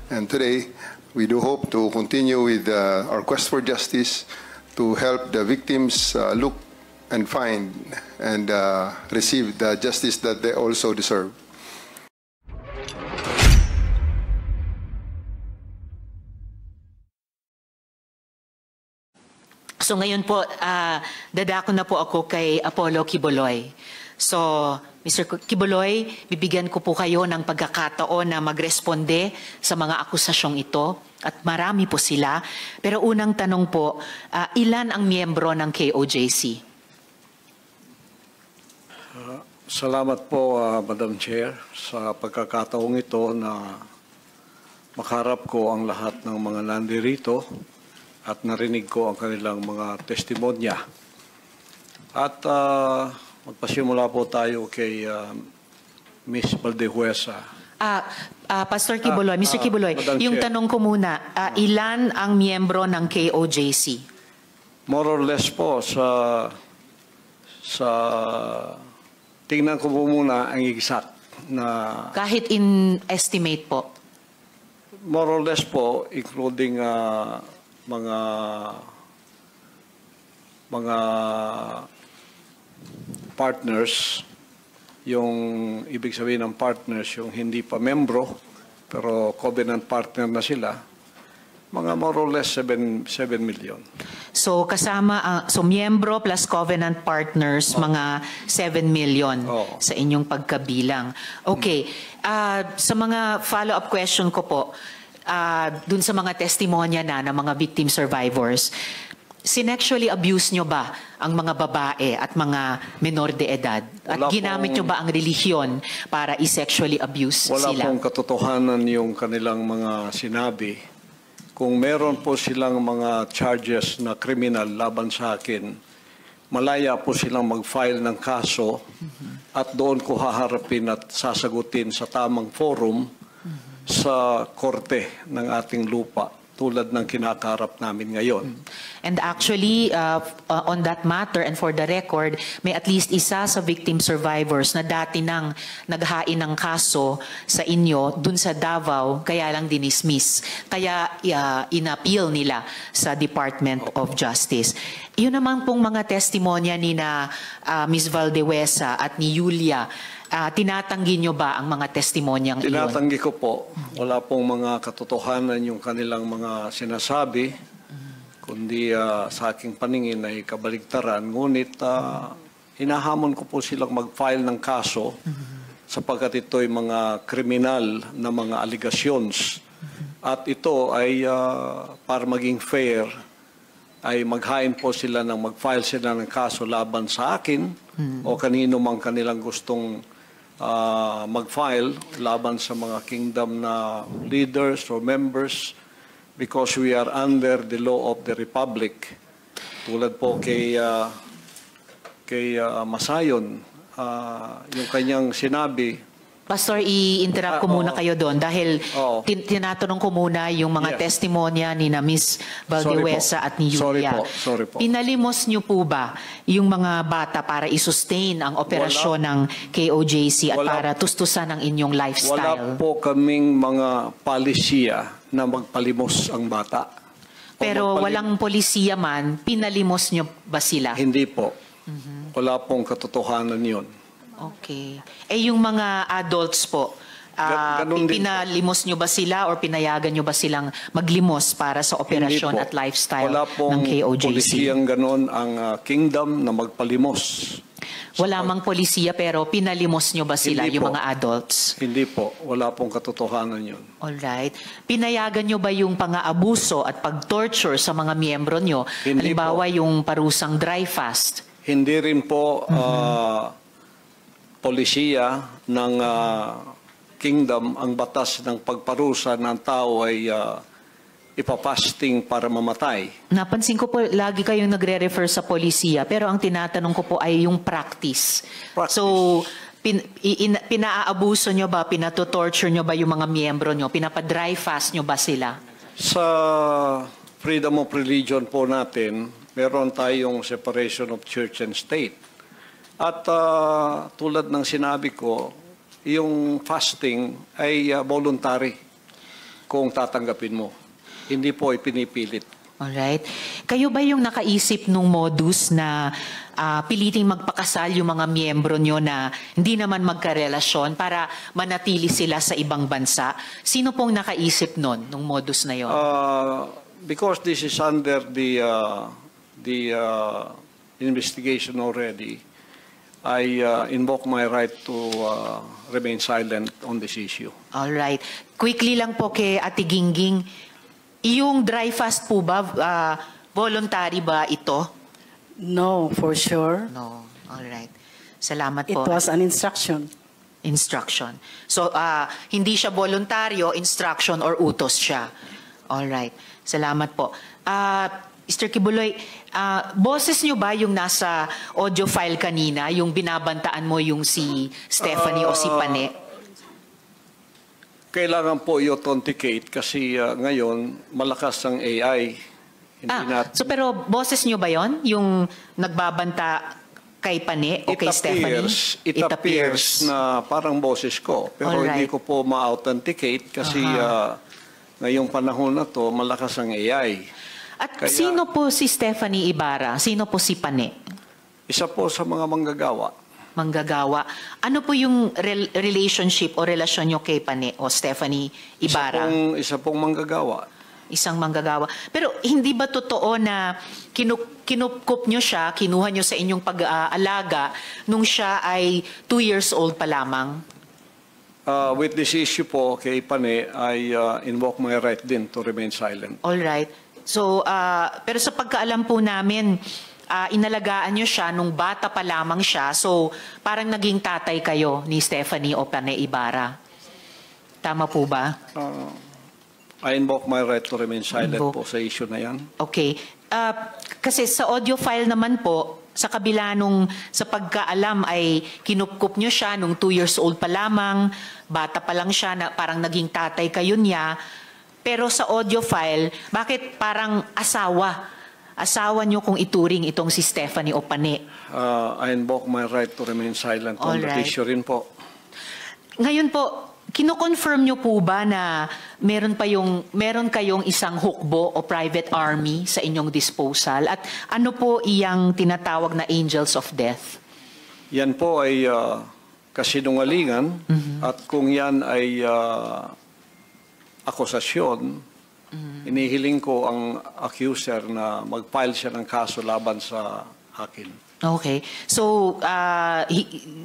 And today, we do hope to continue with our quest for justice to help the victims look and find and receive the justice that they also deserve. So ngayon po, dadako na po ako kay Apollo Quiboloy. So, Mr. Quiboloy, bibigyan ko po kayo ng pagkakataon na magresponde sa mga akusasyong ito. At marami po sila. Pero unang tanong po, ilan ang miyembro ng KOJC? Salamat po, Madam Chair, sa pagkakataong ito na makaharap ko ang lahat ng mga nandirito at narinig ko ang kanilang mga testimonya. At magpasimula po tayo kay Ms. Valdehuesa. Pastor Quiboloy, Mr. Quiboloy, yung tanong ko muna, ilan ang miyembro ng KOJC? More or less po, tingnan ko po muna ang exact na... Kahit in estimate po? More or less po, including mga partners, yung ibig sabihin ng partners, yung hindi pa membro, pero covenant partner na sila, mga more or less 7 million. So kasama, so miyembro plus covenant partners, mga 7 million sa inyong pagkabilang. Okay, sa mga follow-up question ko po, dun sa mga testimonya ng mga victim survivors, sinexually abuse nyo ba ang mga babae at mga menor de edad? At ginamit nyo ba ang relihiyon para i-sexually abuse sila? Wala pong katotohanan yung kanilang mga sinabi. Kung meron po silang mga charges na criminal laban sa akin, malaya po silang mag-file ng kaso at doon ko haharapin at sasagutin sa tamang forum sa korte ng ating lupa tulad ng kinakaharap namin ngayon. And actually, on that matter and for the record, may at least isa sa victim survivors na dati nang naghain ng kaso sa inyo dun sa Davao, kaya lang dinismiss. Kaya inappeal nila sa Department of Justice. Yun naman pong mga testimonya ni na Ms. Valdehuesa at ni Julia, tinatanggi nyo ba ang mga testimonyang iyon? Tinatanggi ko po. Wala pong mga katotohanan yung kanilang mga sinasabi, kundi sa aking paningin ay kabaligtaran. Ngunit hinahamon ko po silang mag-file ng kaso sapagkat ito ay mga kriminal na mga allegations. At ito ay para maging fair, ay maghain po sila ng mag-file sila ng kaso laban sa akin o kanino mang kanilang gustong mag-file laban sa mga kingdom na leaders or members because we are under the law of the Republic. Tulad po kay Masayon, yung kanyang sinabi. Pastor, i-interrupt ko muna kayo doon dahil tinatanong ko muna yung mga testimonya ni na Ms. Valdehuesa at ni Julia. Sorry po. Pinalimos niyo po ba yung mga bata para i-sustain ang operasyon ng KOJC at para tustusan ang inyong lifestyle? Wala po kaming mga palisiya na magpalimos ang bata. Pero walang polisiya man, pinalimos niyo ba sila? Hindi po. Wala pong katotohanan yun. Okay. Yung mga adults po, pinalimos nyo ba sila or pinayagan nyo ba silang maglimos para sa operasyon at lifestyle ng KOJC? Wala pong polisiyang ganon ang kingdom na magpalimos. Wala mang polisiya pero pinalimos nyo ba sila, yung mga adults? Hindi po. Wala pong katotohanan yun. Alright. Pinayagan nyo ba yung pang-aabuso at pag-torture sa mga miyembro nyo? Halimbawa yung parusang dry fast? Hindi rin po polisiya ng kingdom ang batas ng pagparusa ng tao ay ipapasting para mamatay. Napansin ko po, lagi kayong nagre-refer sa polisiya, pero ang tinatanong ko po ay yung practice. So, pinaabuso nyo ba, pinatotorture nyo ba yung mga miyembro nyo? Pinapa-dry fast nyo ba sila? Sa freedom of religion po natin, meron tayong separation of church and state. At tulad ng sinabi ko, yung fasting ay voluntary. kung tatanggapin mo. Hindi po ipinipilit. Alright. Kayo ba yung nakaisip nung modus na piliting magpakasal yung mga miyembro nyo na hindi naman magkarelasyon para manatili sila sa ibang bansa? Sino pong nakaisip nun, nung modus na yon? Because this is under the investigation already, I invoke my right to remain silent on this issue. Alright. Quickly lang po kay Ate Gingging, yung dry fast po ba, voluntary ba ito? No, for sure. No. Alright. Salamat It po. was an instruction. Instruction. So, hindi siya voluntaryo, instruction or utos siya. Alright. Salamat po. Mr. Kibuloy, boses nyo ba yung nasa audio file kanina, yung binabantaan mo yung si Stephanie o si Pane? Kailangan po i-authenticate kasi ngayon malakas ang AI. So pero boses nyo ba yon yung nagbabanta kay Pane o kay Stephanie? It appears na parang boses ko. Pero hindi ko po ma-authenticate kasi ngayong panahon na to malakas ang AI. At sino po si Stephanie Ibarra? Sino po si Pane? Isa po sa mga manggagawa. Manggagawa. Ano po yung relationship o relasyon nyo kay Pane o Stephanie Ibarra? Isa pong manggagawa. Isang manggagawa. Pero hindi ba totoo na kinupkup nyo siya, kinuha nyo sa inyong pag-aalaga nung siya ay 2 years old pa lamang? With this issue po kay Pane, I invoke my right din to remain silent. All right. So, pero sa pagkaalam po namin, inalagaan nyo siya nung bata pa lamang siya. So, parang naging tatay kayo ni Stephanie o Pane Ibarra. Tama po ba? I invoke my right to remain silent po sa issue na yan. Okay. Kasi sa audio file naman po, sa kabila nung sa pagkaalam ay kinupkup nyo siya nung 2 years old pa lamang, bata pa lang siya, na parang naging tatay kayo niya. Pero sa audio file, bakit parang asawa? Asawa nyo kung ituring itong si Stephanie o Pane? I invoke my right to remain silent on that issue rin po. Ngayon po, kino-confirm nyo po ba na meron kayong isang hukbo o private army sa inyong disposal? At ano po iyang tinatawag na angels of death? Yan po ay kasinungalingan at kung yan ay akusasyon, inihiling ko ang accuser na mag-file siya ng kaso laban sa akin. Okay. So,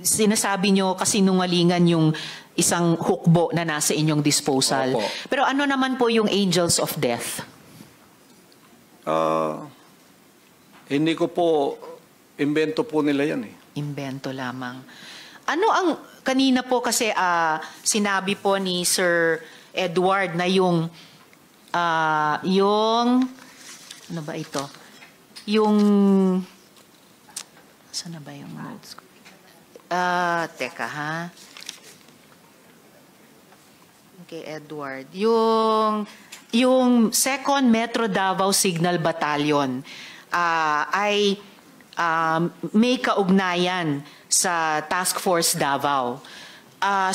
sinasabi nyo kasinungalingan yung isang hukbo na nasa inyong disposal. Opo. Pero ano naman po yung angels of death? Hindi ko po, imbento po nila yan eh. Imbento lamang. Ano ang, kanina po kasi sinabi po ni Sir Edward na yung, ano ba ito? Yung, saan na ba yung notes ko? Teka ha. Okay, Edward. Yung 2nd Metro Davao Signal Battalion ay may kaugnayan sa Task Force Davao.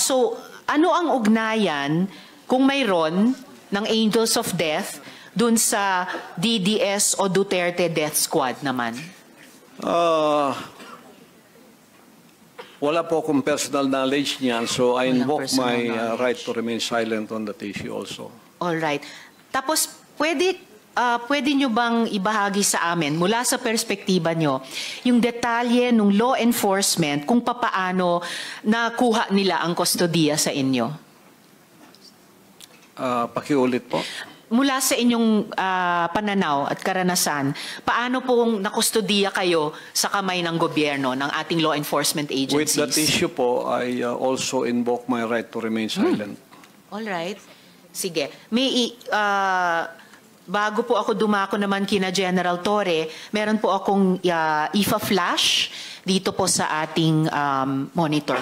So, ano ang ugnayan kung mayroon ng Angels of Death dun sa DDS o Duterte Death Squad naman? Wala po akong personal knowledge niyan, so I invoke my right to remain silent on that issue also. All right. Tapos, pwede nyo bang ibahagi sa amin, mula sa perspektiba nyo, yung detalye ng law enforcement kung papaano nakuha nila ang kustodiya sa inyo? Pakiulit po. Mula sa inyong pananaw at karanasan, paano pong nakustodiya kayo sa kamay ng gobyerno, ng ating law enforcement agencies? With that issue po, I also invoke my right to remain silent. All right. Sige. Bago po ako dumako naman kina General Torre, meron po akong IFA flash dito po sa ating monitor.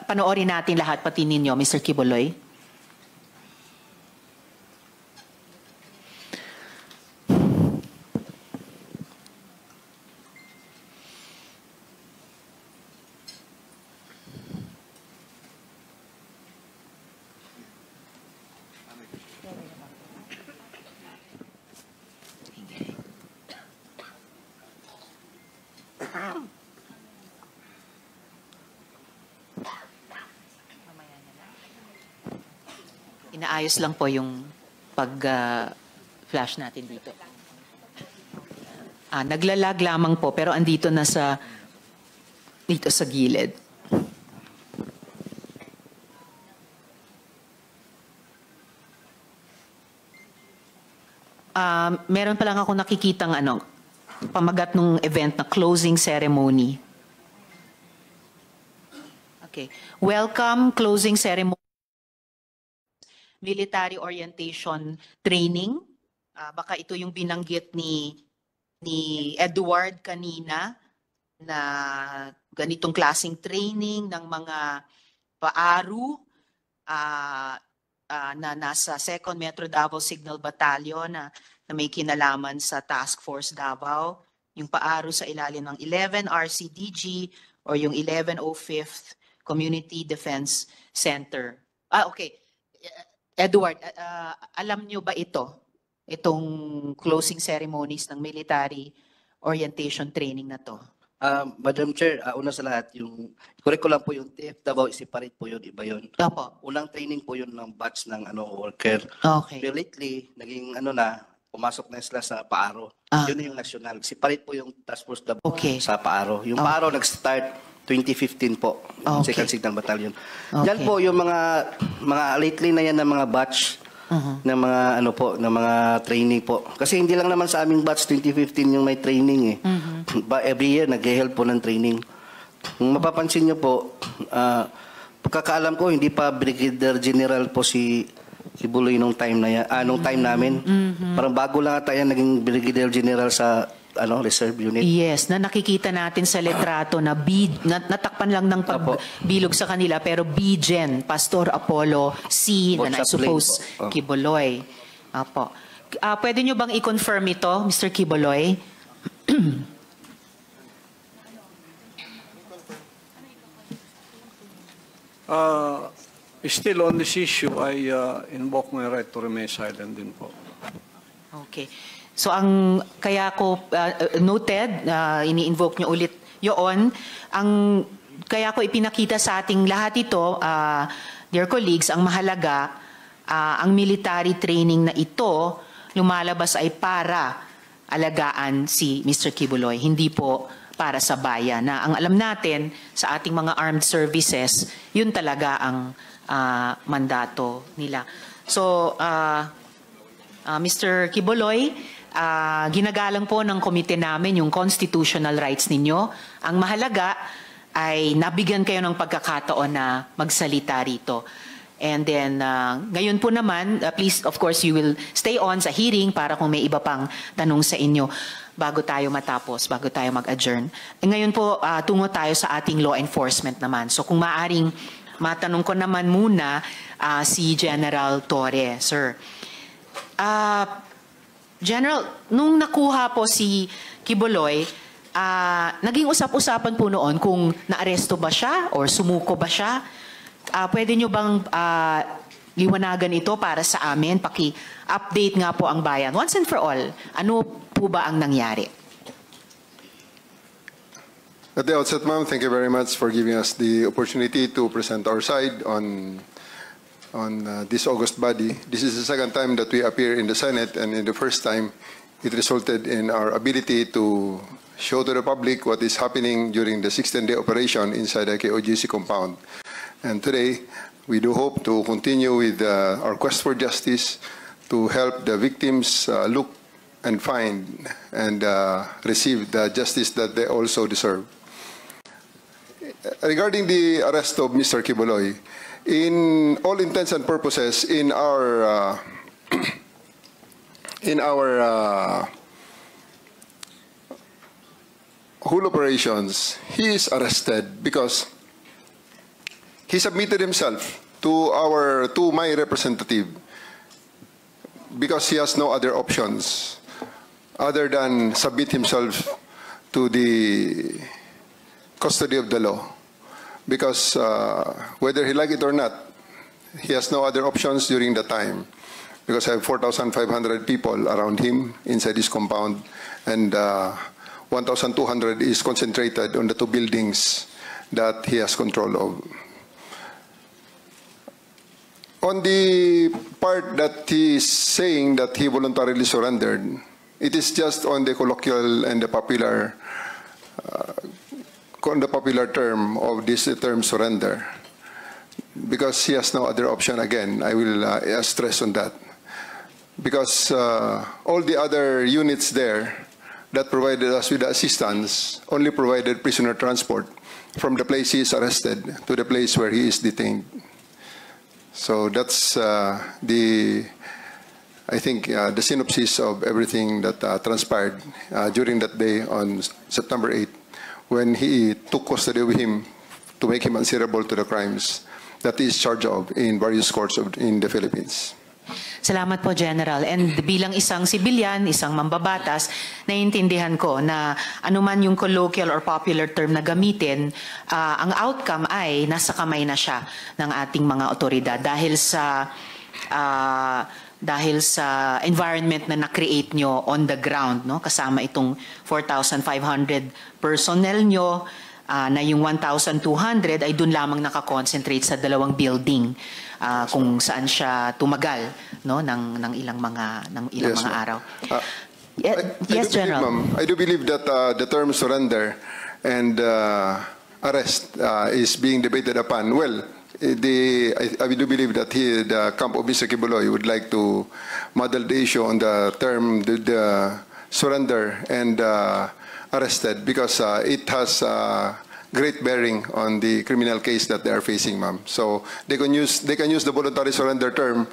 Panoorin natin lahat, pati ninyo, Mr. Kibuloy. Inaayos lang po yung pag-flash natin dito. Naglalag lamang po pero andito na dito sa gilid. Meron pa lang ako nakikitang pamagat ng event na closing ceremony. Okay. Welcome, closing ceremony. Military orientation training. Baka ito yung binanggit ni Edward kanina na ganitong klaseng training ng mga paaru na nasa 2nd Metro Davao Signal Battalion na may kinalaman sa Task Force Davao, yung paaru sa ilalim ng 11 RCDG or yung 1105th Community Defense Center. Okay. Edward, alam niyo ba itong closing ceremonies ng military orientation training na to? Madam Chair, una sa lahat, correct ko lang po yung TF Davao, separate po yun, iba yun. Opo. Unang training po yun ng batch ng worker. Okay. Pero lately, naging pumasok na sila sa Paaro. Yun yung national. Separate po yung Task Force Davao sa Paaro. Yung Paaro nag-start 2015 po, Okay. 2nd Signal Battalion. Okay. Yan po yung mga lately na yan na mga batch ng mga ng mga training po. Kasi hindi lang naman sa aming batch 2015 yung may training eh. Every year nag-help po ng training. Kung mapapansin niyo po, pagkakaalam ko hindi pa Brigadier General po si Buloy nung time na yan, nung time namin. Parang bago lang ata yan naging Brigadier General sa reserve unit. Yes, na nakikita natin sa litrato na natakpan lang ng pagbilog sa kanila pero BGen, Pastor Apollo C, na I suppose Quiboloy. Apo. Pwede nyo bang i-confirm ito, Mr. Quiboloy? Still on this issue, I invoke my right to remain silent din po. Okay. So kaya ko noted, ini-invoke nyo ulit yun, kaya ko ipinakita sa ating lahat ito, dear colleagues, ang mahalaga, ang military training na ito, lumalabas ay para alagaan si Mr. Quiboloy, hindi po para sa bayan. Na ang alam natin sa ating mga armed services, yun talaga ang mandato nila. So, Mr. Quiboloy, ginagalang po ng komite namin yung constitutional rights ninyo. Ang mahalaga ay nabigyan kayo ng pagkakataon na magsalita rito. And then, ngayon po naman, please, of course, you will stay on sa hearing para kung may iba pang tanong sa inyo bago tayo matapos, bago tayo mag-adjourn. Ngayon po, tungo tayo sa ating law enforcement naman. So kung maaring matanong ko naman muna si General Torre, sir. General, nung nakuha po si Quiboloy, naging usap-usapan po noon kung naaresto ba siya or sumuko ba siya. Pwede nyo bang liwanagan ito para sa amin? Paki-update nga po ang bayan. Once and for all, ano po ba ang nangyari? At the outset, ma'am, thank you very much for giving us the opportunity to present our side on this August body. This is the second time that we appear in the Senate, and in the first time, it resulted in our ability to show to the public what is happening during the 16-day operation inside the KOGC compound. And today, we do hope to continue with our quest for justice to help the victims look and find and receive the justice that they also deserve. Regarding the arrest of Mr. Quiboloy, in all intents and purposes, in our whole operations, he is arrested because he submitted himself to my representative because he has no other options other than submit himself to the custody of the law. Because whether he like it or not, he has no other options during the time. Because I have 4,500 people around him inside this compound, and 1,200 is concentrated on the 2 buildings that he has control of. On the part that he is saying that he voluntarily surrendered, it is just on the colloquial and the popular term of this term surrender, because he has no other option. Again, I will stress on that, because all the other units there that provided us with assistance only provided prisoner transport from the place he is arrested to the place where he is detained. So that's I think the synopsis of everything that transpired during that day on September 8th, when he took custody of him to make him answerable to the crimes that he is charged of in various courts in the Philippines. Salamat po, General. And bilang isang sibilyan, isang mambabatas, naiintindihan ko na anuman yung colloquial or popular term na gamitin, ang outcome ay nasa kamay na siya ng ating mga otoridad dahil sa environment na na-create nyo on the ground, no? Kasama itong 4,500 personnel nyo, na yung 1,200 ay dun lamang nakakonsentrate sa dalawang building kung saan siya tumagal, no, ng ilang mga Yes, mga ma'am. araw. I Yes, General. I do believe that the term surrender and arrest is being debated upon. Well, I do believe that the camp of Mr. Kibuloy would like to model the issue on the term the surrender and arrested, because it has great bearing on the criminal case that they are facing, ma'am. So they can use the voluntary surrender term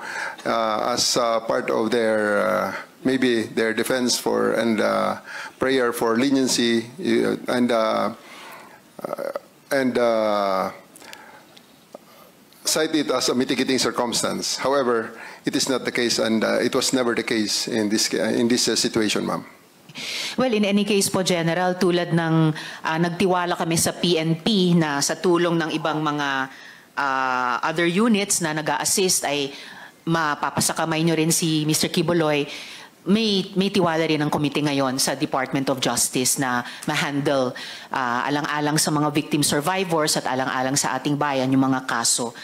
as part of their maybe their defense for and prayer for leniency and cite it as a mitigating circumstance. However, it is not the case, and it was never the case in this situation, ma'am. Well, in any case po, General, tulad ng nagtiwala kami sa PNP na sa tulong ng ibang mga other units na nag-a-assist ay mapapasakamay nyo rin si Mr. Kibuloy, may tiwala rin ang komite ngayon sa Department of Justice na ma-handle alang-alang sa mga victim survivors at alang-alang sa ating bayan yung mga kaso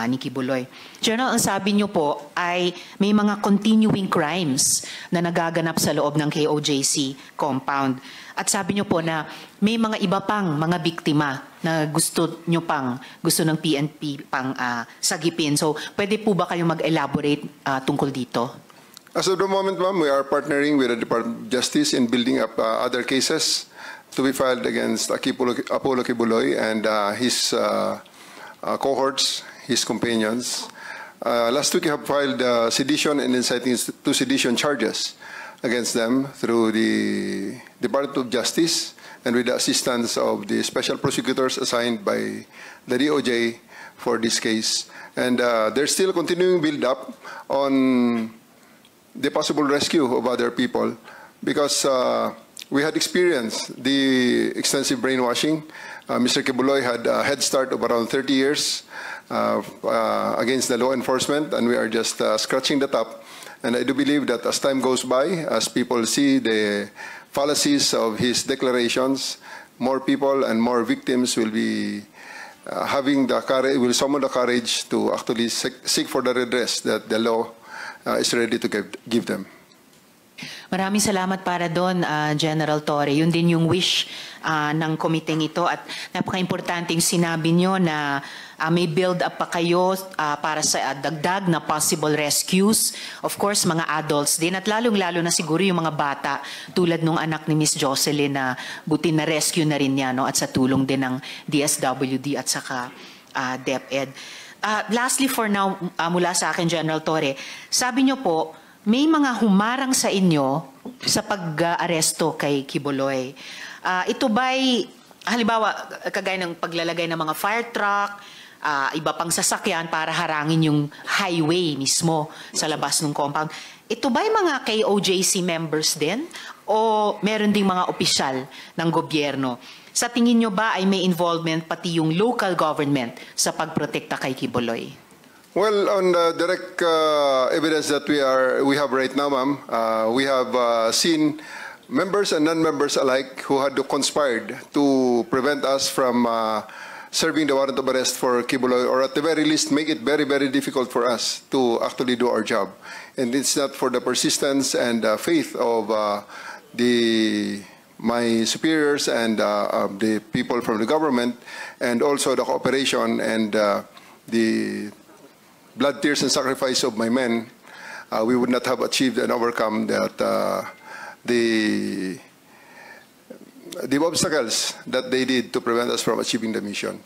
ni Kibuloy. General, ang sabi niyo po ay may mga continuing crimes na nagaganap sa loob ng KOJC compound. At sabi niyo po na may mga iba pang mga biktima na gusto ng PNP pang sagipin. So, pwede po ba kayong mag-elaborate tungkol dito? As of the moment, ma'am, we are partnering with the Department of Justice in building up other cases to be filed against Apollo Kibuloy and his cohorts, his companions. Last week, we have filed sedition and inciting to sedition charges against them through the Department of Justice and with the assistance of the special prosecutors assigned by the DOJ for this case. And there's still continuing build-up on the possible rescue of other people, because we had experienced the extensive brainwashing. Mr. Kibuloy had a head start of around 30 years against the law enforcement, and we are just scratching the top. And I do believe that as time goes by, as people see the fallacies of his declarations, more people and more victims will be having the courage, will summon the courage to actually seek for the redress that the law is ready to give them. Maraming salamat para doon, General Torre. Yun din yung wish ng komiteng ito, at napaka-importante yung sinabi nyo na may build-up pa kayo para sa dagdag na possible rescues. Of course, mga adults din, at lalong-lalo na siguro yung mga bata tulad nung anak ni Miss Jocelyn na buti na rescue na rin niya, no? At sa tulong din ng DSWD at saka DepEd. Lastly for now, mula sa akin, General Torre, sabi nyo po, may mga humarang sa inyo sa pag-aresto kay Kibuloy. Ito ba'y, halimbawa, kagaya ng paglalagay ng mga fire truck, iba pang sasakyan para harangin yung highway mismo sa labas ng compound. Ito ba'y mga KOJC members din? O meron ding mga opisyal ng gobyerno? Sa tingin nyo ba ay may involvement pati yung local government sa pagprotekta kay Kibuloy? Well, on the direct evidence that we have right now, ma'am, we have seen members and non-members alike who had conspired to prevent us from serving the warrant of arrest for Kibuloy, or at the very least make it very, very difficult for us to actually do our job. And it's not for the persistence and faith of my superiors and the people from the government, and also the cooperation and the blood, tears, and sacrifice of my men, we would not have achieved and overcome that the obstacles that they did to prevent us from achieving the mission.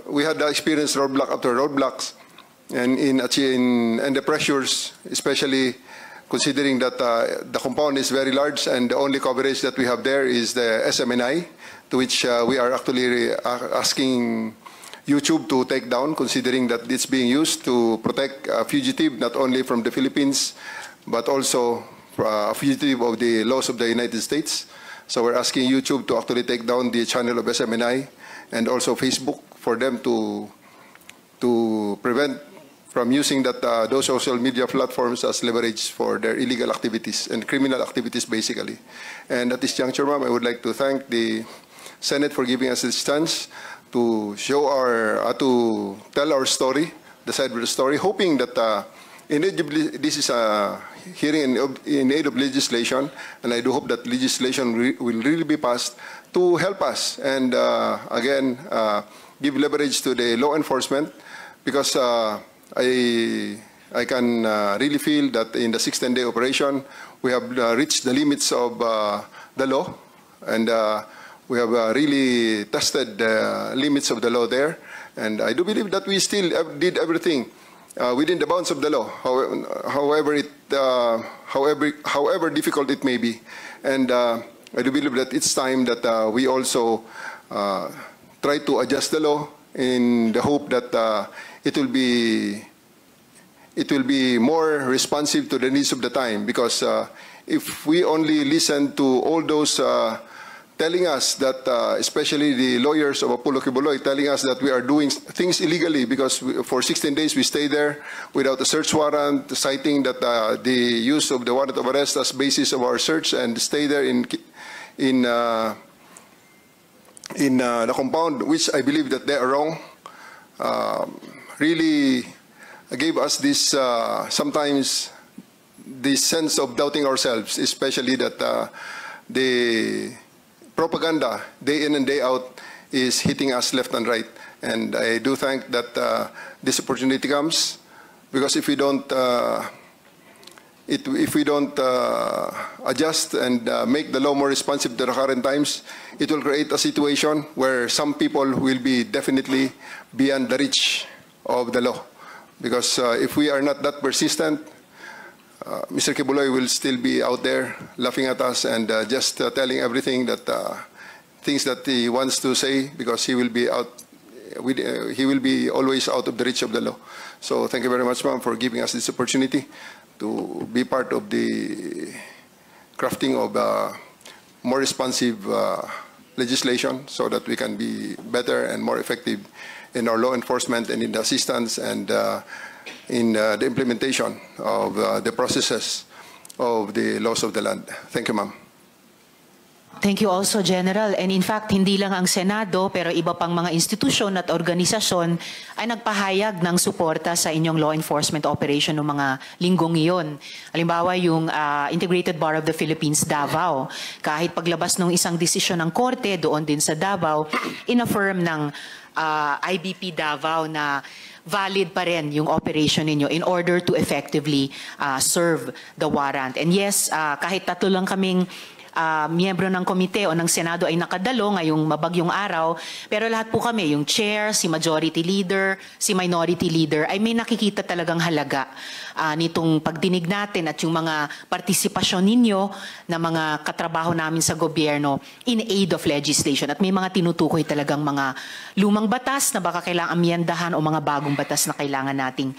We had experienced roadblock after roadblocks, and and the pressures, especially considering that the compound is very large and the only coverage that we have there is the SMNI, to which we are actually asking YouTube to take down, considering that it's being used to protect a fugitive not only from the Philippines, but also a fugitive of the laws of the United States. So we're asking YouTube to actually take down the channel of SMNI, and also Facebook, for them to prevent from using those social media platforms as leverage for their illegal activities and criminal activities, basically. And at this juncture, ma'am, I would like to thank the Senate for giving us this chance to show to tell our story, the side of the story, hoping that this is a hearing in aid of legislation, and I do hope that legislation will really be passed to help us and again give leverage to the law enforcement, because I can really feel that in the 6-10-day operation we have reached the limits of the law, and we have really tested the limits of the law there, and I do believe that we still did everything within the bounds of the law, however difficult it may be. And I do believe that it's time that we also try to adjust the law in the hope that it will be more responsive to the needs of the time, because if we only listen to all those telling us that, especially the lawyers of Apollo Kibuloy, telling us that we are doing things illegally because for 16 days we stay there without a search warrant, citing that the use of the warrant of arrest as basis of our search, and stay there in the compound, which I believe that they are wrong, really gave us this sometimes this sense of doubting ourselves, especially that the propaganda day in and day out is hitting us left and right. And I do thank that this opportunity comes, because if we don't adjust and make the law more responsive to the current times, it will create a situation where some people will be definitely beyond the reach of the law. Because if we are not that persistent, Mr. Kibuloy will still be out there laughing at us and just telling everything that things that he wants to say, because he will be he will be always out of the reach of the law. So thank you very much, ma'am, for giving us this opportunity to be part of the crafting of more responsive legislation, so that we can be better and more effective in our law enforcement and in the assistance and in the implementation of the processes of the laws of the land. Thank you, ma'am. Thank you also, General. And in fact, hindi lang ang Senado, pero iba pang mga institusyon at organisasyon ay nagpahayag ng suporta sa inyong law enforcement operation ng mga linggong iyon. Halimbawa, yung Integrated Bar of the Philippines, Davao. Kahit paglabas ng isang desisyon ng korte doon din sa Davao, in-affirm ng IBP Davao na valid pa rin yung operation ninyo in order to effectively serve the warrant. And yes, kahit tatlo lang kaming miyembro ng komite o ng Senado ay nakadalo ngayong mabagyong araw, pero lahat po kami, yung chair, si majority leader, si minority leader, ay may nakikita talagang halaga nitong pagdinig natin at yung mga partisipasyon ninyo na mga katrabaho namin sa gobyerno in aid of legislation. At may mga tinutukoy talagang mga lumang batas na baka kailangang amyendahan o mga bagong batas na kailangan nating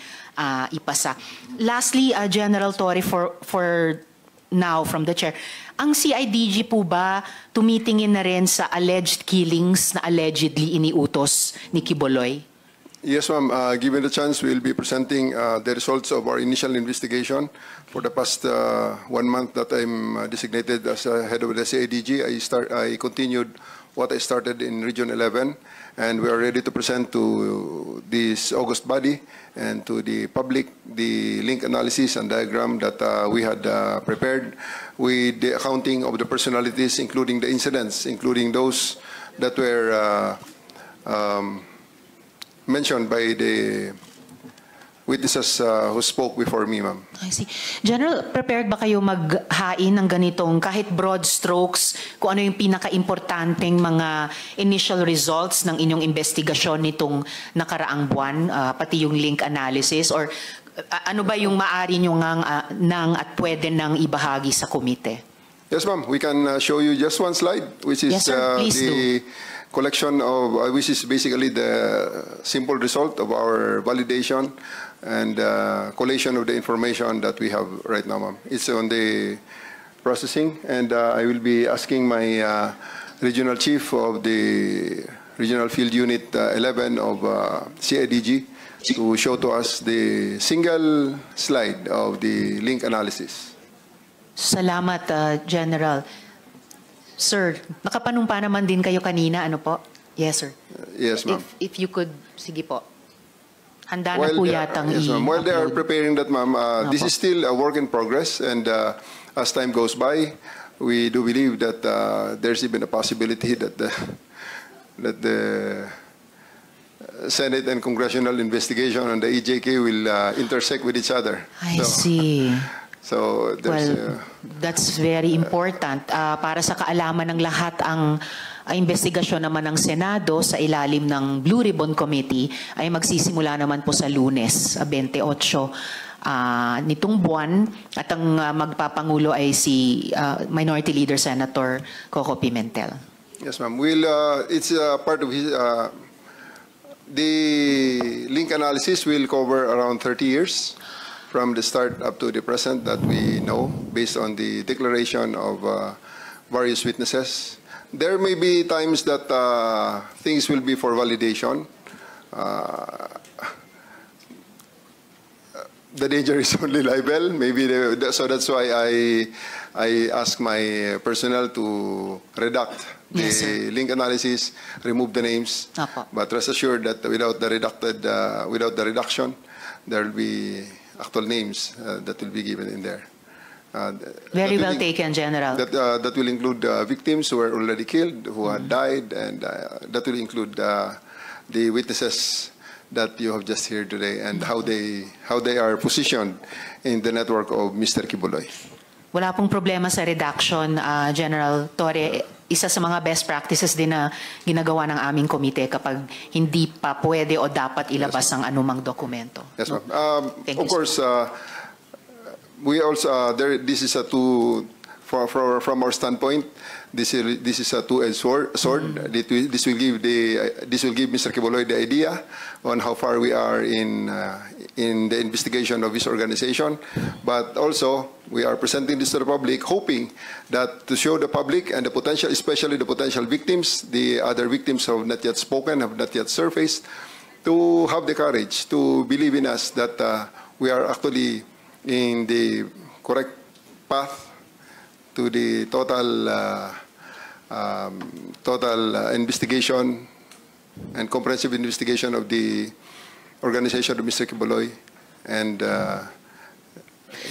ipasa. Lastly, General Torre, for now from the chair, ang CIDG po ba tumitingin na rin sa alleged killings na allegedly iniutos ni Kibuloy? Yes, ma'am. Given the chance, we will be presenting the results of our initial investigation. For the past 1 month that I'm designated as head of the CIDG, I continued what I started in Region 11, and we are ready to present to this August body and to the public the link analysis and diagram that we had prepared with the accounting of the personalities, including the incidents, including those that were mentioned by the witnesses who spoke before me, ma'am. I see. General, prepared ba kayo maghain ng ganitong kahit broad strokes kung ano yung pinaka-importanteng mga initial results ng inyong investigasyon nitong nakaraang buwan, pati yung link analysis, or ano ba yung maaari nyo nang at pwede nang ibahagi sa komite? Yes, ma'am. We can show you just one slide, which is Yes, sir. Please the collection of, which is basically the simple result of our validation and collation of the information that we have right now, ma'am. It's on the processing, and I will be asking my regional chief of the Regional Field Unit 11 of CIDG to show to us the single slide of the link analysis. Salamat, General. Sir, nakapanumpa naman din kayo kanina, ano po? Yes, sir. Yes, ma'am. If you could, sige po. Handa na po yatang yes, ma'am. While they are i-upload. preparing that, ma'am, this is still a work in progress, and as time goes by, we do believe that there's even a possibility that the Senate and congressional investigation on the EJK will intersect with each other. I see. So there's, Well, that's very important. Para sa kaalaman ng lahat, ang investigasyon naman ng Senado sa ilalim ng Blue Ribbon Committee ay magsisimula naman po sa Lunes, 28 nitong buwan, at ang magpapangulo ay si Minority Leader Senator Coco Pimentel. yes, ma'am. It's part of his. The link analysis will cover around 30 years. From the start up to the present that we know, based on the declaration of various witnesses. There may be times that things will be for validation. The danger is only libel. Maybe so that's why I ask my personnel to redact the Yes, sir. link analysis, remove the names. Apo. But rest assured that without the reduction, there will be actual names that will be given in there. Very that well will taken, General. That will include victims who were already killed, who had died, and that will include the witnesses that you have just heard today and how they are positioned in the network of Mr. Kibuloy. Wala pong problema sa redaction, General Torre. Isa sa mga best practices din na ginagawa ng aming komite kapag hindi pa pwede o dapat ilabas ang anumang dokumento. Yes, ma'am. Thank Of you, course, we also this is a from our standpoint. This is a two-edged sword. This will give Mr. Kibuloy the idea on how far we are in the investigation of his organization. But also, we are presenting this to the public, hoping that to show the public and the potential, especially the potential victims, the other victims who have not yet spoken, have not yet surfaced, to have the courage to believe in us that we are actually in the correct path to the total investigation and comprehensive investigation of the organization of Mr. Kibuloy and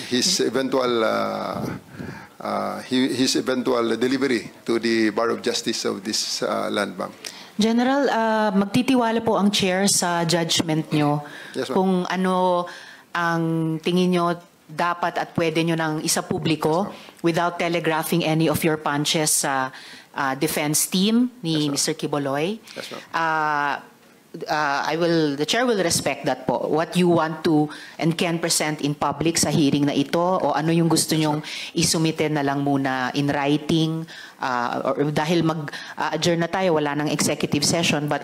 his eventual delivery to the Bar of Justice of this land, ma'am. General, magtitiwala po ang chair sa judgment nyo Yes, ma'am. kung ano ang tingin nyo dapat at pwede nyo ng isa publiko without telegraphing any of your punches sa defense team ni Mr. Kibuloy. Yes, ma'am. The chair will respect that po. What you want to and can present in public sa hearing na ito, o ano yung gusto nyong isumite na lang muna in writing, or dahil mag-adjourn na tayo, wala nang executive session, but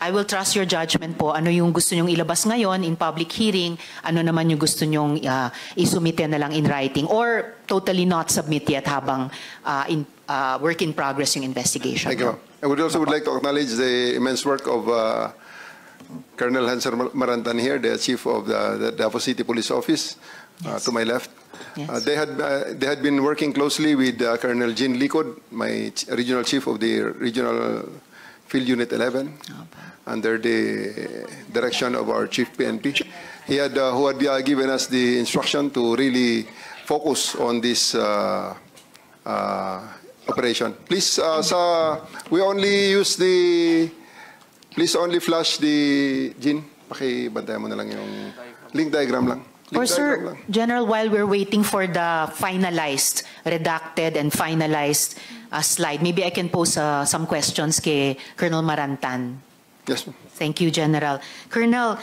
I will trust your judgment po. Ano yung gusto nyong ilabas ngayon in public hearing, ano naman yung gusto nyong isumite na lang in writing, or totally not submit yet habang work in progress yung investigation. Thank you, ma'am. I would like to acknowledge the immense work of Colonel Hanser Marantan here, the chief of the Davao City Police Office, to my left. Yes. They had been working closely with Colonel Jean Licod, my regional chief of the Regional Field Unit 11, under the direction of our chief PNP. He had who had given us the instruction to really focus on this operation. Please, we only use the. Please only flash the Jean. Pakibantayan mo na lang yung link diagram lang. Or sir, General, while we're waiting for the finalized, redacted and finalized slide, maybe I can pose some questions kay Colonel Marantan. Yes, ma'am. Thank you, General. Colonel,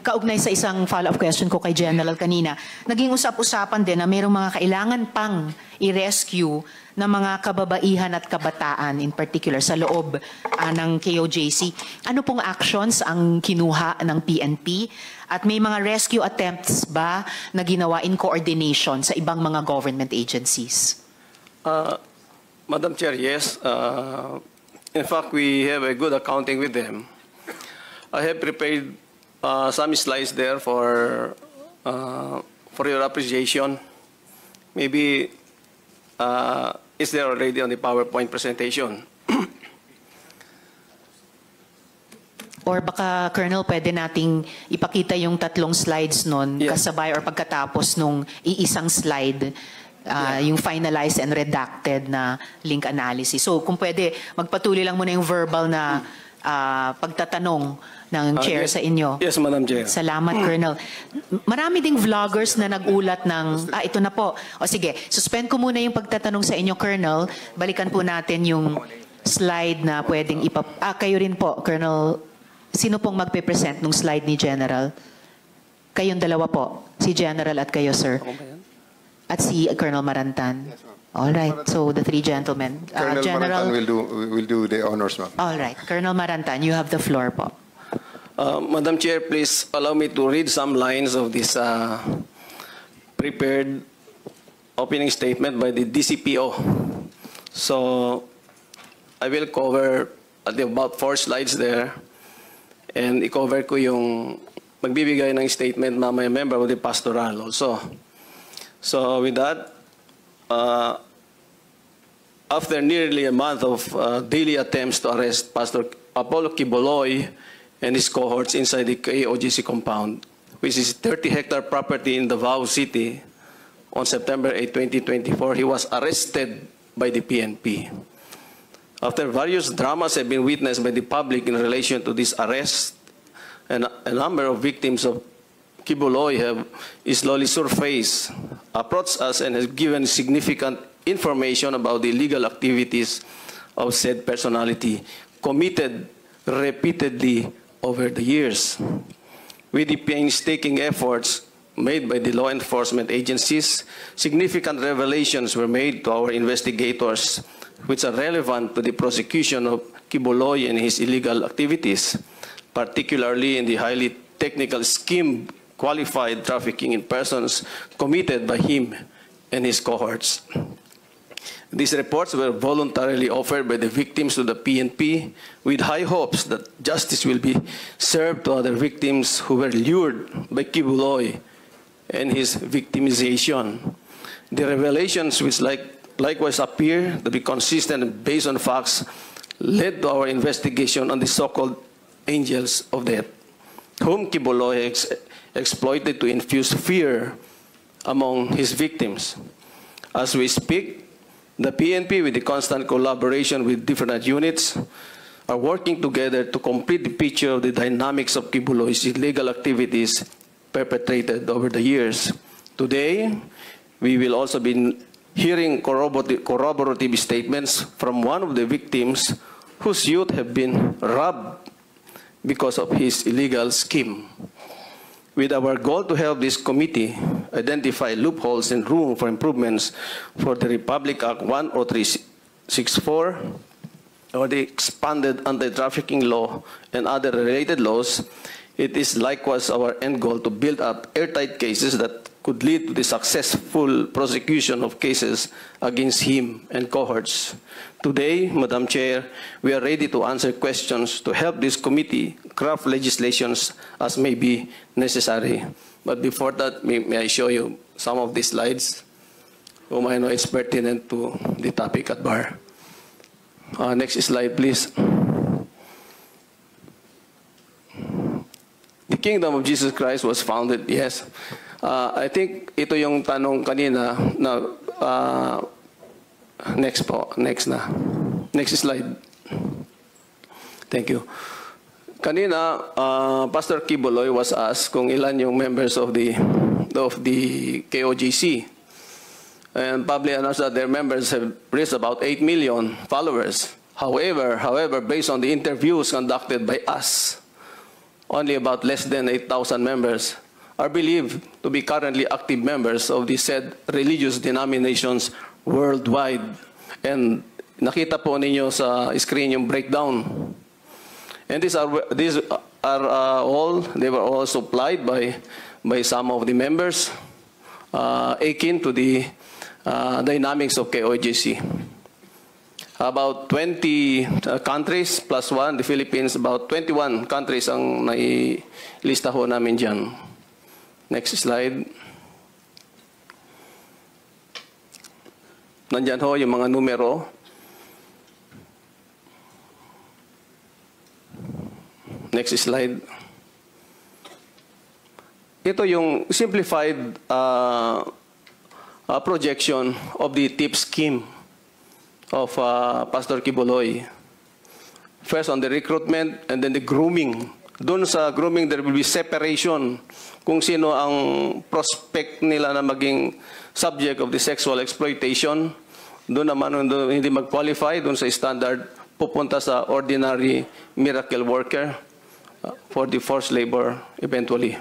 kaugnay sa isang follow-up question ko kay General kanina, naging usap-usapan din na mayroong mga kailangan pang i-rescue ng mga kababaihan at kabataan, in particular sa loob ng KOJC. Ano pong actions ang kinuha ng PNP? At may mga rescue attempts ba na ginawa in coordination sa ibang mga government agencies? Madam Chair, yes. In fact, we have a good accounting with them. I have prepared some slides there for your appreciation. Maybe is there already on the PowerPoint presentation? Or baka, Colonel, pwede nating ipakita yung 3 slides nun kasabay or pagkatapos nung iisang slide, yung finalized and redacted na link analysis. So kung pwede, magpatuloy lang muna yung verbal na pagtatanong ng chair sa inyo. Yes, Madam Chair. Salamat, Colonel. Marami ding vloggers na nagulat ng, ito na po. O sige, suspend ko muna yung pagtatanong sa inyo, Colonel. Balikan po natin yung slide na pwedeng kayo rin po, Colonel. Sino pong magpe-present nung slide ni General? Kayong dalawa po. Si General at kayo, sir. At si Colonel Marantan. All right. So the 3 gentlemen. Colonel General Marantan will do the honors, ma'am. All right. Colonel Marantan, you have the floor po. Madam Chair, please allow me to read some lines of this prepared opening statement by the DCPO. So I will cover about 4 slides there. And i-cover ko yung magbibigay ng statement mamaya member of the pastoral also. So with that, after nearly a month of daily attempts to arrest Pastor Apollo Quiboloy and his cohorts inside the KOJC compound, which is 30-hectare property in Davao City, on September 8, 2024, he was arrested by the PNP. After various dramas have been witnessed by the public in relation to this arrest, and a number of victims of Quiboloy have slowly surfaced, approached us, and has given significant information about the illegal activities of said personality committed repeatedly over the years. With the painstaking efforts made by the law enforcement agencies, significant revelations were made to our investigators which are relevant to the prosecution of Quiboloy and his illegal activities, particularly in the highly technical scheme qualified trafficking in persons committed by him and his cohorts. These reports were voluntarily offered by the victims to the PNP with high hopes that justice will be served to other victims who were lured by Quiboloy and his victimization. The revelations, which likewise appear to be consistent and based on facts, led to our investigation on the so-called angels of death, whom Quiboloy exploited to infuse fear among his victims. As we speak, the PNP, with the constant collaboration with different units, are working together to complete the picture of the dynamics of Quiboloy's illegal activities perpetrated over the years. Today, we will also be hearing corroborative statements from one of the victims whose youth have been robbed because of his illegal scheme. With our goal to help this committee identify loopholes and room for improvements for the Republic Act 10364 or the expanded anti-trafficking law and other related laws, it is likewise our end goal to build up airtight cases that could lead to the successful prosecution of cases against him and cohorts. Today, Madam Chair, we are ready to answer questions to help this committee craft legislations as may be necessary. But before that, may I show you some of these slides, whom I know is pertinent to the topic at bar. Next slide, please. The kingdom of Jesus Christ was founded, yes. I think ito yung tanong kanina na next po, next na. Next slide. Thank you. Kanina, Pastor Kibuloy was asked kung ilan yung members of the KOJC. And publicly announced that their members have reached about 8 million followers. However, based on the interviews conducted by us, only about less than 8,000 members are believed to be currently active members of the said religious denominations worldwide. And nakita po ninyo sa screen yung breakdown. And these are all, they were all supplied by some of the members akin to the dynamics of KOJC. About 20 countries plus one, the Philippines, about 21 countries ang nailista ho namin dyan. Next slide. Nandyan ho yung mga numero. Next slide. Ito yung simplified projection of the tip scheme of Pastor Kibuloy. First on the recruitment and then the grooming. Doon sa grooming, there will be separation kung sino ang prospect nila na maging subject of the sexual exploitation. Doon naman hindi mag-qualify, doon sa standard, pupunta sa ordinary miracle worker for the forced labor eventually.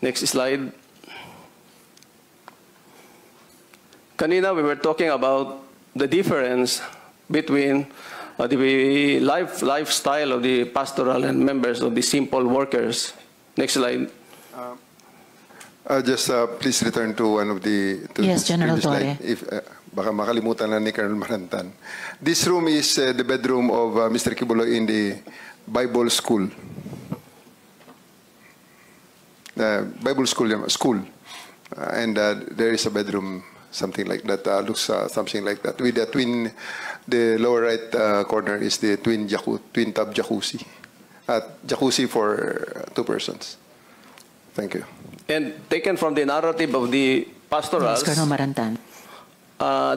Next slide. Kanina we were talking about the difference between the lifestyle of the pastoral and members of the simple workers. Next slide. Just please return to one of the... Yes, General Torre. If, baka makalimutan na ni Colonel Marantan. This room is the bedroom of Mr. Kibuloy in the Bible school. Bible school. And there is a bedroom, something like that, looks something like that. With the twin, the lower right corner is the twin tub jacuzzi. Jacuzzi for 2 persons. Thank you. And taken from the narrative of the pastorals, Yes, Colonel Marantan.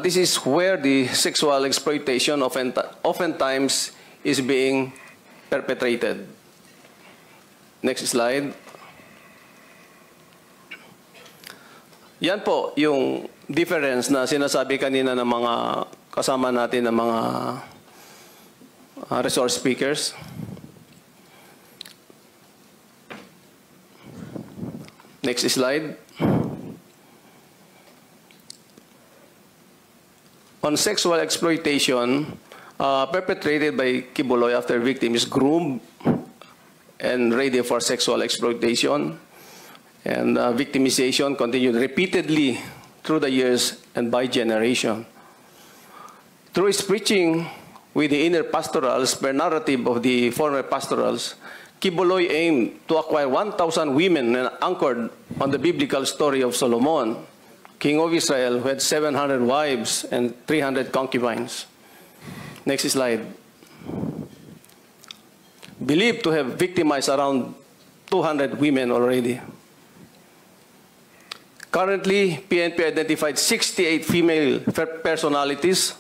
this is where the sexual exploitation oftentimes is being perpetrated. Next slide. Yan po yung difference na sinasabi kanina ng mga kasama natin ng mga resource speakers. Next slide. On sexual exploitation perpetrated by Kibuloy after victim is groomed and ready for sexual exploitation, and victimization continued repeatedly through the years and by generation. Through his preaching with the inner pastorals per narrative of the former pastorals, Kibuloy aimed to acquire 1,000 women and anchored on the biblical story of Solomon, king of Israel, who had 700 wives and 300 concubines. Next slide. Believed to have victimized around 200 women already. Currently, PNP identified 68 female personalities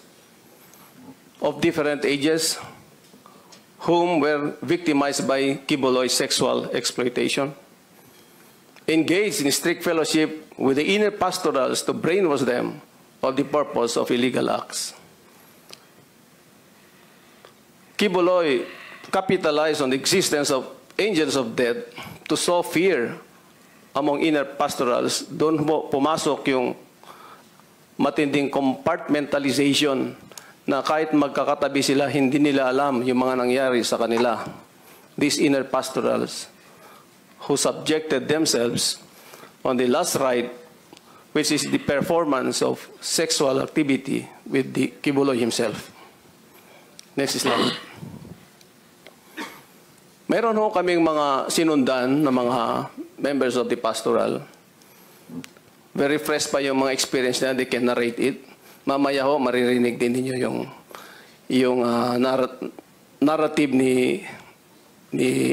of different ages whom were victimized by Kibuloy's sexual exploitation, engaged in strict fellowship with the inner pastorals to brainwash them of the purpose of illegal acts. Kibuloy capitalized on the existence of angels of death to sow fear among inner pastorals. Doon pumasok yung matinding compartmentalization na kahit magkakatabi sila, hindi nila alam yung mga nangyari sa kanila. These inner pastorals who subjected themselves on the last rite, which is the performance of sexual activity with the Kibuloy himself. Next slide. Meron ho kaming mga sinundan na mga members of the pastoral. Very fresh pa yung mga experience na they can narrate it. Mamaya ho, maririnig din ninyo yung narrative ni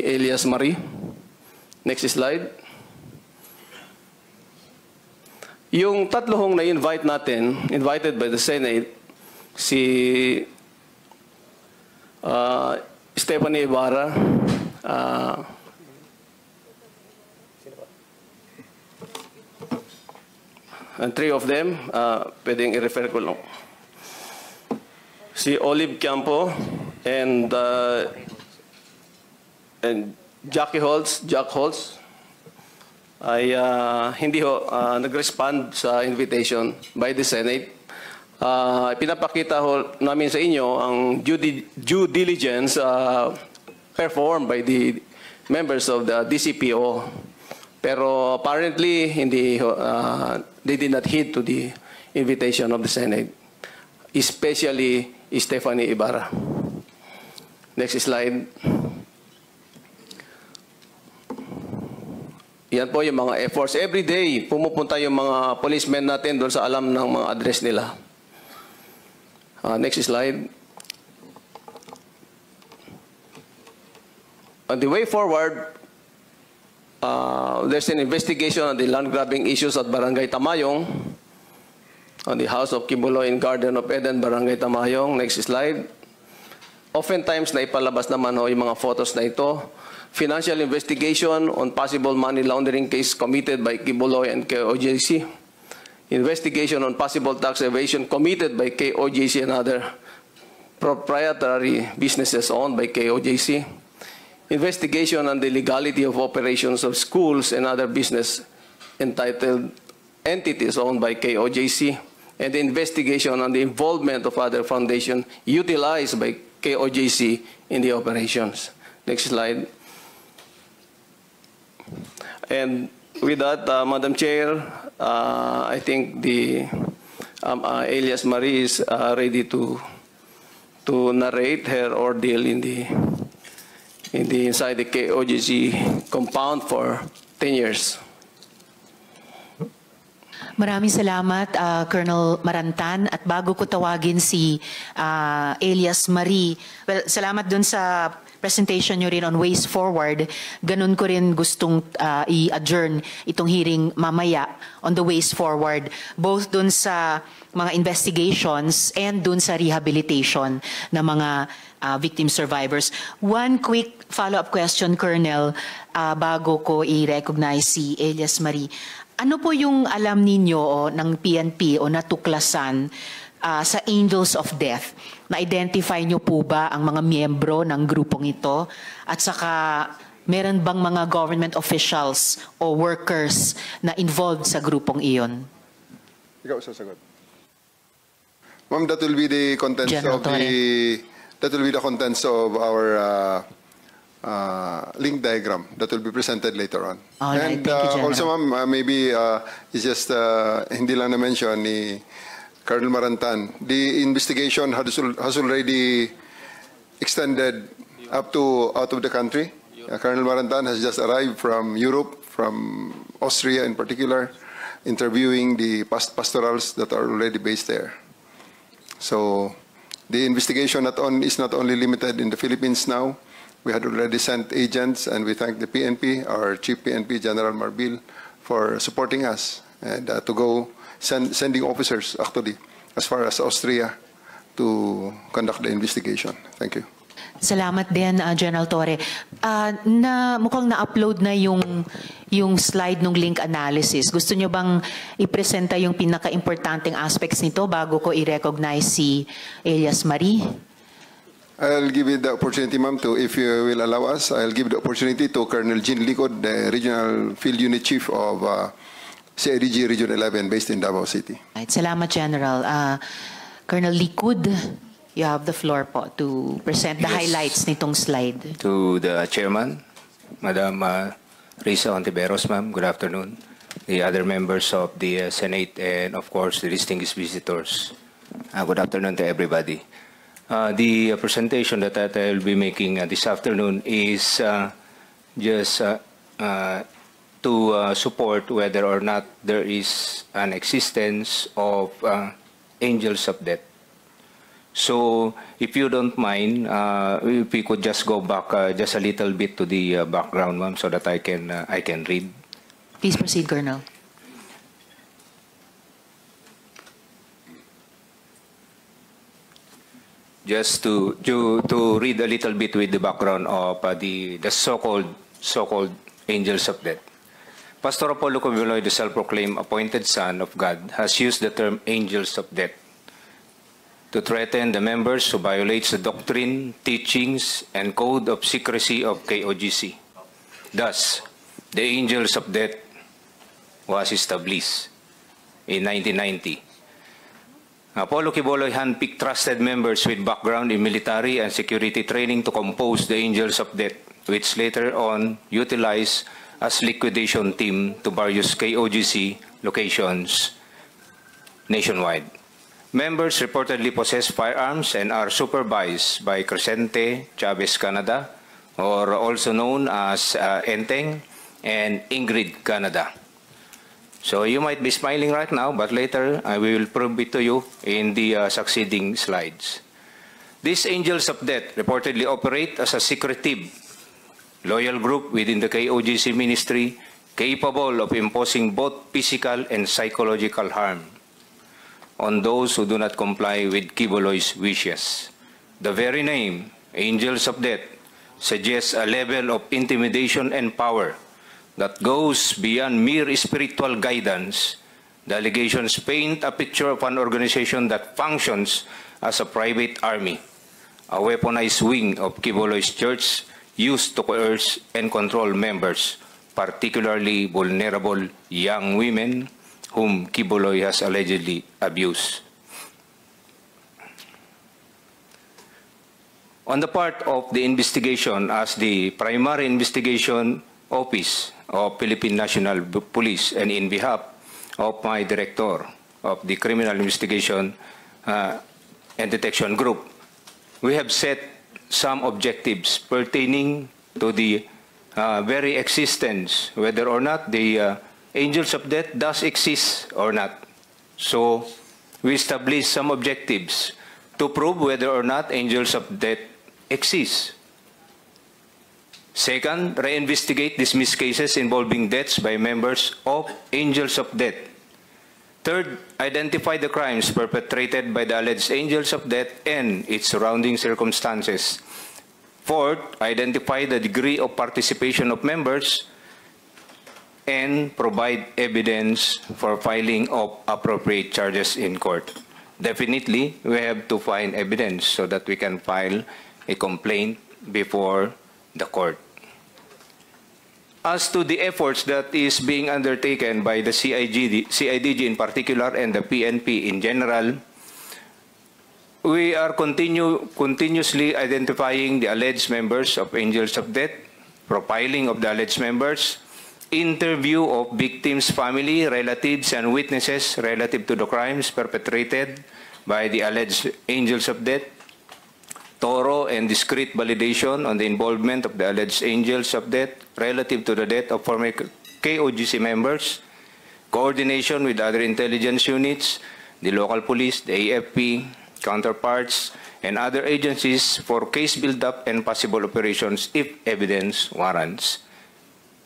Elias Marie. Next slide. Yung tatlo hong na-invite natin, invited by the Senate, si Stephanie Ibarra, and three of them, pwedeng i-refer ko lang. Si Olive Campo and Jack Holtz ay hindi ho nag-respond sa invitation by the Senate. Pinapakita ho namin sa inyo ang due diligence performed by the members of the DCPO. Pero apparently, they did not heed to the invitation of the Senate, especially Stephanie Ibarra. Next slide. Yan po yung mga efforts. Every day, pumupunta yung mga policemen natin doon sa alam ng mga address nila. Next slide. On the way forward, there's an investigation on the land grabbing issues at Barangay Tamayong, on the house of Kibuloy in Garden of Eden, Barangay Tamayong. Next slide. Oftentimes, naipalabas naman ho yung mga photos na ito. Financial investigation on possible money laundering case committed by Kibuloy and KOJC. Investigation on possible tax evasion committed by KOJC and other proprietary businesses owned by KOJC. Investigation on the legality of operations of schools and other business entitled entities owned by KOJC. And the investigation on the involvement of other foundations utilized by KOJC in the operations. Next slide. And with that, Madam Chair, I think the Elias Marie is ready to narrate her ordeal inside the KOJC compound for 10 years. Maraming salamat, Colonel Marantan. At bago ko tawagin si Elias Marie, well, salamat dun sa presentation nyo rin on ways forward. Ganun ko rin gustong i-adjourn itong hearing mamaya on the ways forward, both dun sa mga investigations and dun sa rehabilitation ng mga victim survivors. One quick follow-up question, Colonel, bago ko i-recognize si Elias Marie. Ano po yung alam ninyo ng PNP o natuklasan sa Angels of Death? Na-identify nyo po ba ang mga miyembro ng grupong ito? At saka, meron bang mga government officials o workers na involved sa grupong iyon? Ikaw sasagot. Ma'am, that will be the contents General of the contents of our link diagram that will be presented later on. All right, and thank you, General. also, ma'am, maybe it's just hindi lang na-mention ni Colonel Marantan, the investigation has already extended up to out of the country. Colonel Marantan has just arrived from Europe, from Austria in particular, interviewing the pastorals that are already based there. So the investigation is not only limited in the Philippines now. We had already sent agents, and we thank the PNP, our Chief PNP, General Marbil, for supporting us and to go sending officers actually as far as Austria to conduct the investigation. Thank you. Salamat din, General Torre. Mukhang na-upload na yung slide ng link analysis. Gusto nyo bang ipresenta yung pinaka-importanting aspects nito bago ko i-recognize si Elias Marie? I'll give you the opportunity, ma'am, if you will allow us, I'll give the opportunity to Colonel Jean Licod, the Regional Field Unit Chief of CIDG Region 11 based in Davao City. Right, salamat, General. Colonel Licod, you have the floor po to present the highlights nitong slide. To the Chairman, Madam Risa Ontiveros, ma'am, good afternoon. The other members of the Senate and, of course, the distinguished visitors. Good afternoon to everybody. The presentation that I will be making this afternoon is just to support whether or not there is an existence of angels of death. So, if you don't mind, if we could just go back just a little bit to the background, ma'am, so that I can read. Please proceed, Colonel. Just to read a little bit with the background of the so-called angels of death. Pastor Apollo Kibuloy, the self-proclaimed appointed son of God, has used the term angels of death to threaten the members who violates the doctrine, teachings, and code of secrecy of KOGC. Thus, the angels of death was established in 1990. Apollo Kibuloy handpicked trusted members with background in military and security training to compose the Angels of Death, which later on utilized as liquidation team to various KOGC locations nationwide. Members reportedly possess firearms and are supervised by Crescente Chavez Canada, or also known as Enteng, and Ingrid Canada. So you might be smiling right now, but later I will prove it to you in the succeeding slides. These angels of death reportedly operate as a secretive, loyal group within the KOGC ministry, capable of imposing both physical and psychological harm on those who do not comply with Kibuloy's wishes. The very name, angels of death, suggests a level of intimidation and power that goes beyond mere spiritual guidance. The allegations paint a picture of an organization that functions as a private army, a weaponized wing of Kibuloy's church used to coerce and control members, particularly vulnerable young women whom Kibuloy has allegedly abused. On the part of the investigation, as the primary investigation office of Philippine National Police and in behalf of my director of the Criminal Investigation and Detection Group, we have set some objectives pertaining to the very existence, whether or not the angels of death does exist or not. So we established some objectives to prove whether or not angels of death exist. Second, reinvestigate dismissed cases involving deaths by members of angels of death. Third, identify the crimes perpetrated by the alleged angels of death and its surrounding circumstances. Fourth, identify the degree of participation of members and provide evidence for filing of appropriate charges in court. Definitely, we have to find evidence so that we can file a complaint before the court. As to the efforts that is being undertaken by the CIDG in particular and the PNP in general, we are continuously identifying the alleged members of Angels of Death, profiling of the alleged members, interview of victims' family, relatives, and witnesses relative to the crimes perpetrated by the alleged Angels of Death, thorough and discreet validation on the involvement of the alleged angels of death relative to the death of former KOGC members, coordination with other intelligence units, the local police, the AFP, counterparts, and other agencies for case build-up and possible operations if evidence warrants.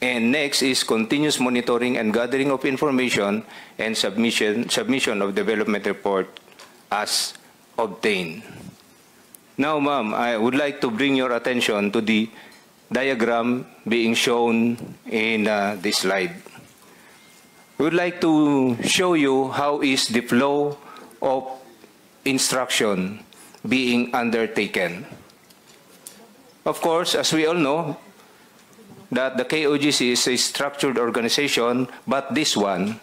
And next is continuous monitoring and gathering of information and submission of development report as obtained. Now, ma'am, I would like to bring your attention to the diagram being shown in this slide. We would like to show you how is the flow of instruction being undertaken. Of course, as we all know, that the KOGC is a structured organization, but this one,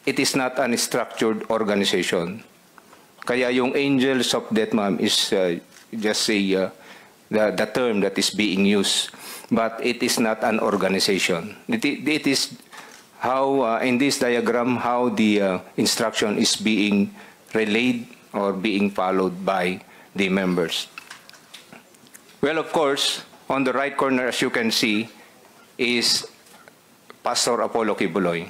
it is not a structured organization. Kaya yung angels of death, ma'am, is just the term that is being used. But it is not an organization. It is how, in this diagram, how the instruction is being relayed or being followed by the members. Well, of course, on the right corner, as you can see, is Pastor Apollo Kibuloy.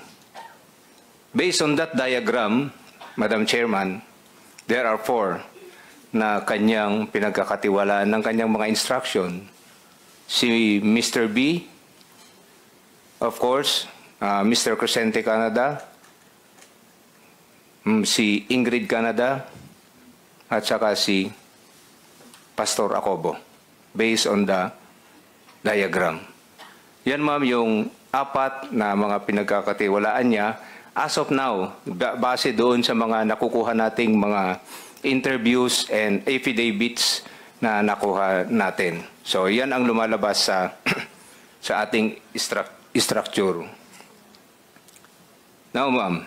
Based on that diagram, Madam Chairman, there are 4 na kanyang pinagkakatiwalaan ng kanyang mga instruction. Si Mr. B, of course, Mr. Crescente Canada, si Ingrid Canada, at saka si Pastor Acobo, based on the diagram. Yan ma'am yung 4 na mga pinagkakatiwalaan niya as of now, base doon sa mga nakukuha nating mga interviews and affidavits na nakuha natin. So yan ang lumalabas sa sa ating structure. Now ma'am,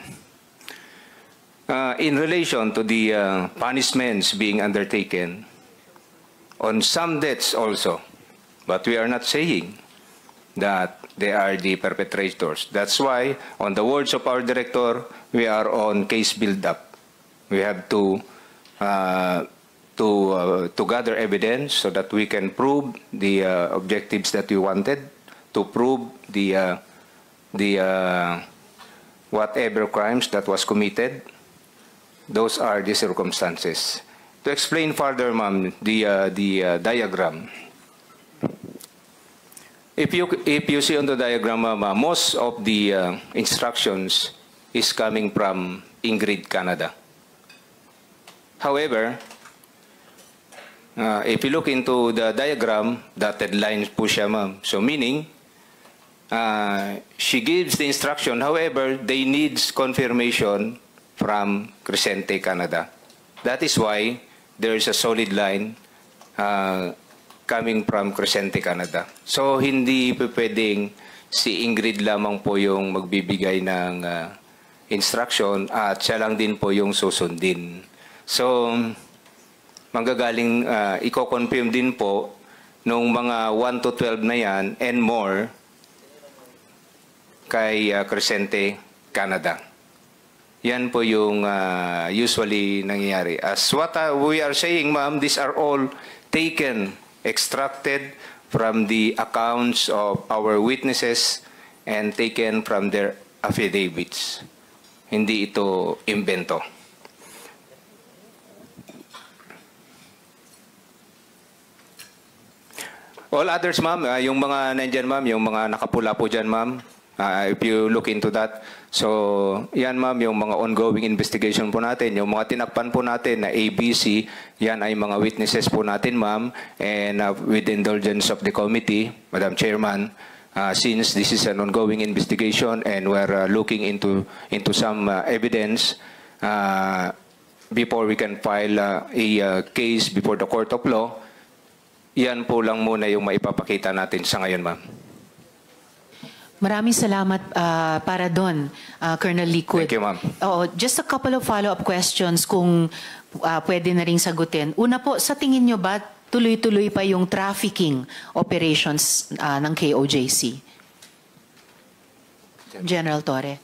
in relation to the punishments being undertaken on some deaths also, but we are not saying that they are the perpetrators. That's why, on the words of our director, we are on case build-up. We have to gather evidence so that we can prove the objectives that we wanted, to prove the whatever crimes that was committed. Those are the circumstances. To explain further, ma'am, the diagram. If you see on the diagram, most of the instructions is coming from Ingrid Canada. However, if you look into the diagram, dotted lines po siya, ma'am. So meaning, she gives the instruction. However, they need confirmation from Crescente Canada. That is why there is a solid line coming from Crescente Canada. So, hindi pwedeng si Ingrid lamang po yung magbibigay ng instruction at siya lang din po yung susundin. So, manggagaling, i-confirm din po nung mga 1 to 12 na yan and more kay Crescente Canada. Yan po yung usually nangyayari. As what we are saying, ma'am, these are all taken, extracted from the accounts of our witnesses and taken from their affidavits. Hindi ito imbento. All others, ma'am, yung mga nandyan, ma'am, yung mga nakapula po dyan, ma'am, if you look into that. So, yan ma'am, yung mga ongoing investigation po natin, yung mga tinakpan po natin na ABC, yan ay mga witnesses po natin, ma'am. And with the indulgence of the committee, Madam Chairman, since this is an ongoing investigation and we're looking into some evidence before we can file a case before the Court of Law, yan po lang muna yung maipapakita natin sa ngayon, ma'am. Maraming salamat para doon, Colonel Liquid. Thank you, ma'am. Just a couple of follow-up questions kung pwede na ring sagutin. Una po, sa tingin nyo ba tuloy-tuloy pa yung trafficking operations ng KOJC? General Torre.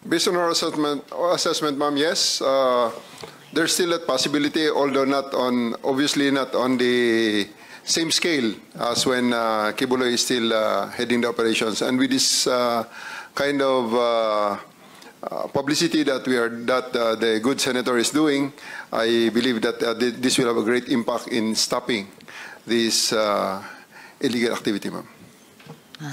Based on our assessment, ma'am, yes. There's still that possibility, although obviously not on the same scale as when Kibuloy is still heading the operations. And with this kind of publicity that the good senator is doing, I believe that this will have a great impact in stopping this illegal activity, ma'am.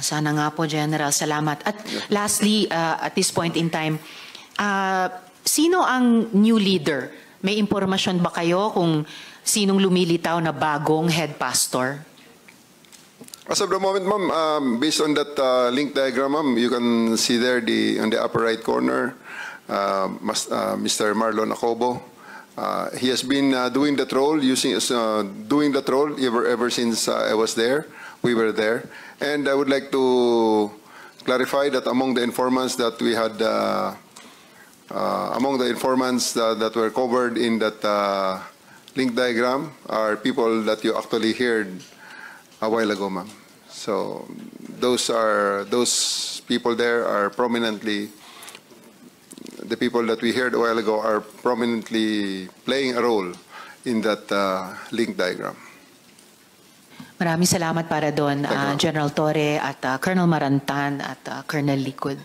Sana nga po, General. Salamat. At lastly, at this point in time, sino ang new leader? May impormasyon ba kayo kung sinong lumilitaw na bagong head pastor? As of the moment, ma'am, based on that link diagram, ma'am, you can see there on the upper right corner, Mr. Marlon Acobo. He has been doing that role, ever since I was there. We were there, and I would like to clarify that among the informants that we had. Among the informants that were covered in that link diagram are people that you actually heard a while ago, ma'am. So those people there are prominently, the people that we heard a while ago are prominently playing a role in that link diagram. Maraming salamat para doon, General Torre at Colonel Marantan at Colonel Likud.